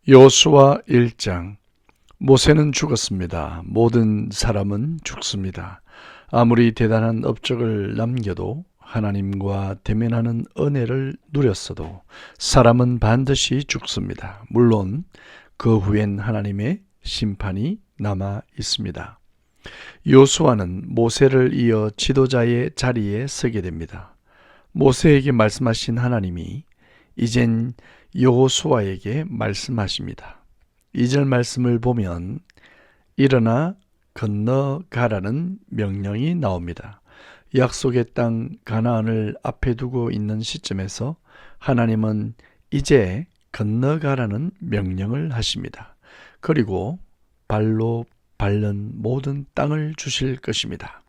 여호수아 1장. 모세는 죽었습니다. 모든 사람은 죽습니다. 아무리 대단한 업적을 남겨도 하나님과 대면하는 은혜를 누렸어도 사람은 반드시 죽습니다. 물론 그 후엔 하나님의 심판이 남아 있습니다. 여호수아는 모세를 이어 지도자의 자리에 서게 됩니다. 모세에게 말씀하신 하나님이 이젠 여호수아에게 말씀하십니다. 2절 말씀을 보면 일어나 건너가라는 명령이 나옵니다. 약속의 땅 가나안을 앞에 두고 있는 시점에서 하나님은 이제 건너가라는 명령을 하십니다. 그리고 발로 밟는 모든 땅을 주실 것입니다.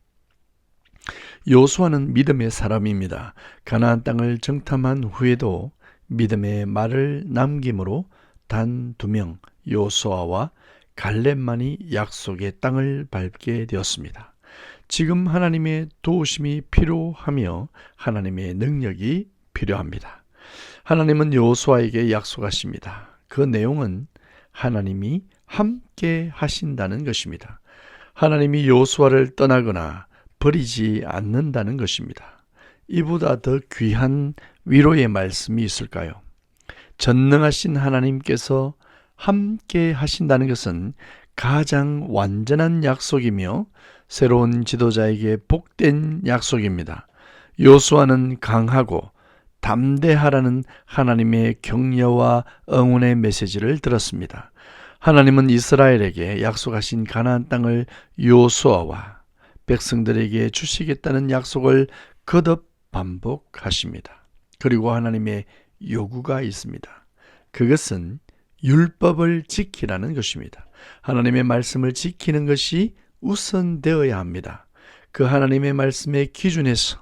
여호수아는 믿음의 사람입니다. 가나안 땅을 정탐한 후에도 믿음의 말을 남김으로 단 2명 여호수아와 갈렙만이 약속의 땅을 밟게 되었습니다. 지금 하나님의 도우심이 필요하며 하나님의 능력이 필요합니다. 하나님은 여호수아에게 약속하십니다. 그 내용은 하나님이 함께 하신다는 것입니다. 하나님이 여호수아를 떠나거나 버리지 않는다는 것입니다. 이보다 더 귀한 위로의 말씀이 있을까요? 전능하신 하나님께서 함께 하신다는 것은 가장 완전한 약속이며 새로운 지도자에게 복된 약속입니다. 여호수아는 강하고 담대하라는 하나님의 격려와 응원의 메시지를 들었습니다. 하나님은 이스라엘에게 약속하신 가나안 땅을 여호수아와 백성들에게 주시겠다는 약속을 거듭 반복하십니다. 그리고 하나님의 요구가 있습니다. 그것은 율법을 지키라는 것입니다. 하나님의 말씀을 지키는 것이 우선되어야 합니다. 그 하나님의 말씀의 기준에서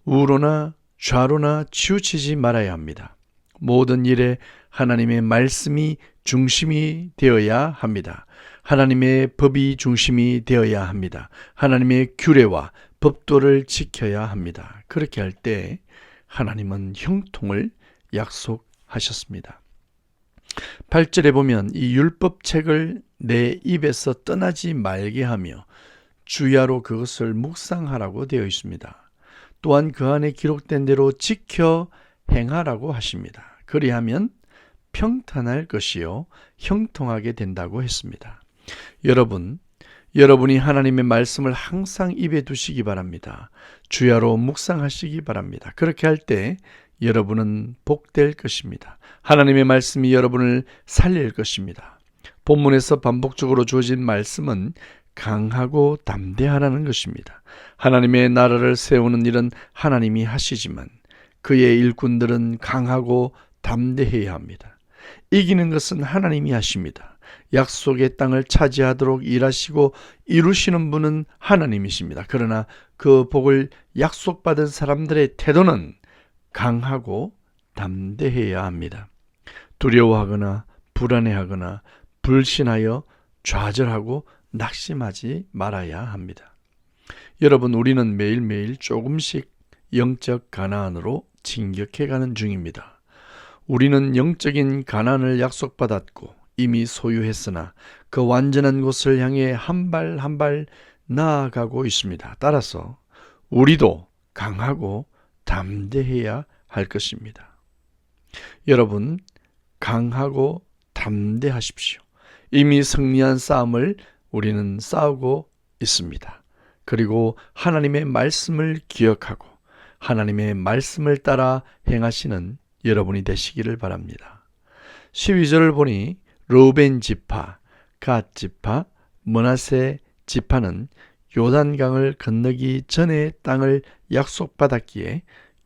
우로나 좌로나 치우치지 말아야 합니다. 모든 일에 하나님의 말씀이 중심이 되어야 합니다. 하나님의 법이 중심이 되어야 합니다. 하나님의 규례와 법도를 지켜야 합니다. 그렇게 할 때 하나님은 형통을 약속하셨습니다. 8절에 보면 이 율법책을 내 입에서 떠나지 말게 하며 주야로 그것을 묵상하라고 되어 있습니다. 또한 그 안에 기록된 대로 지켜 행하라고 하십니다. 그리하면 평탄할 것이요 형통하게 된다고 했습니다. 여러분이 하나님의 말씀을 항상 입에 두시기 바랍니다. 주야로 묵상하시기 바랍니다. 그렇게 할 때 여러분은 복될 것입니다. 하나님의 말씀이 여러분을 살릴 것입니다. 본문에서 반복적으로 주어진 말씀은 강하고 담대하라는 것입니다. 하나님의 나라를 세우는 일은 하나님이 하시지만 그의 일꾼들은 강하고 담대해야 합니다. 이기는 것은 하나님이 하십니다. 약속의 땅을 차지하도록 일하시고 이루시는 분은 하나님이십니다. 그러나 그 복을 약속받은 사람들의 태도는 강하고 담대해야 합니다. 두려워하거나 불안해하거나 불신하여 좌절하고 낙심하지 말아야 합니다. 여러분, 우리는 매일매일 조금씩 영적 가나안으로 진격해가는 중입니다. 우리는 영적인 가나안을 약속받았고 이미 소유했으나 그 완전한 곳을 향해 한 발 한 발 나아가고 있습니다. 따라서 우리도 강하고 담대해야 할 것입니다. 여러분, 강하고 담대하십시오. 이미 승리한 싸움을 우리는 싸우고 있습니다. 그리고 하나님의 말씀을 기억하고 하나님의 말씀을 따라 행하시는 여러분이 되시기를 바랍니다. 12절을 보니 르우벤 지파, 갓 지파, 므낫세 지파는 요단강을 건너기 전에 땅을 약속받았기에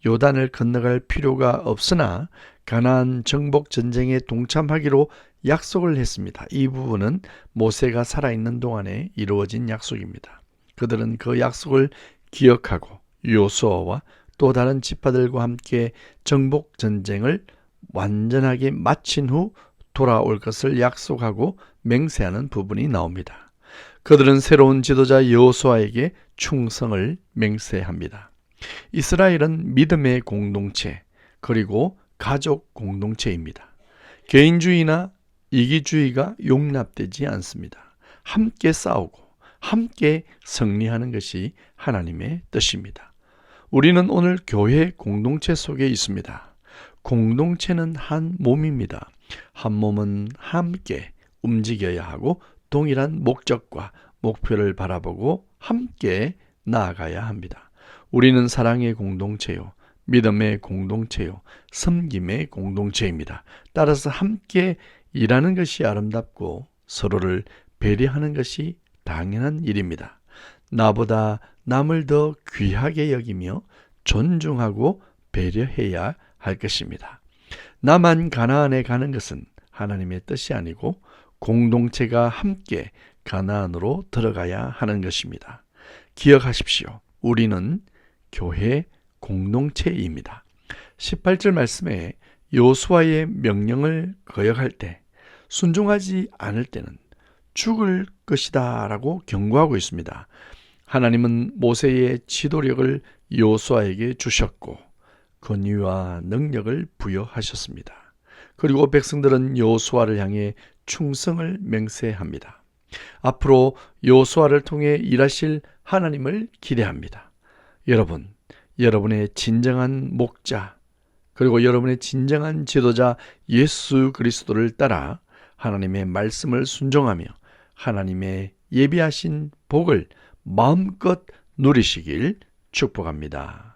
요단을 건너갈 필요가 없으나 가나안 정복 전쟁에 동참하기로 약속을 했습니다. 이 부분은 모세가 살아있는 동안에 이루어진 약속입니다. 그들은 그 약속을 기억하고 여호수아와 또 다른 지파들과 함께 정복 전쟁을 완전하게 마친 후 돌아올 것을 약속하고 맹세하는 부분이 나옵니다. 그들은 새로운 지도자 여호수아에게 충성을 맹세합니다. 이스라엘은 믿음의 공동체 그리고 가족 공동체입니다. 개인주의나 이기주의가 용납되지 않습니다. 함께 싸우고 함께 승리하는 것이 하나님의 뜻입니다. 우리는 오늘 교회 공동체 속에 있습니다. 공동체는 한 몸입니다. 한 몸은 함께 움직여야 하고 동일한 목적과 목표를 바라보고 함께 나아가야 합니다. 우리는 사랑의 공동체요, 믿음의 공동체요, 섬김의 공동체입니다. 따라서 함께 일하는 것이 아름답고 서로를 배려하는 것이 당연한 일입니다. 나보다 남을 더 귀하게 여기며 존중하고 배려해야 할 것입니다. 나만 가나안에 가는 것은 하나님의 뜻이 아니고 공동체가 함께 가나안으로 들어가야 하는 것입니다. 기억하십시오. 우리는 교회 공동체입니다. 18절 말씀에 여호수아의 명령을 거역할 때, 순종하지 않을 때는 죽을 것이다 라고 경고하고 있습니다. 하나님은 모세의 지도력을 여호수아에게 주셨고 권위와 능력을 부여하셨습니다. 그리고 백성들은 여호수아를 향해 충성을 맹세합니다. 앞으로 여호수아를 통해 일하실 하나님을 기대합니다. 여러분, 여러분의 진정한 목자, 그리고 여러분의 진정한 지도자 예수 그리스도를 따라 하나님의 말씀을 순종하며 하나님의 예비하신 복을 마음껏 누리시길 축복합니다.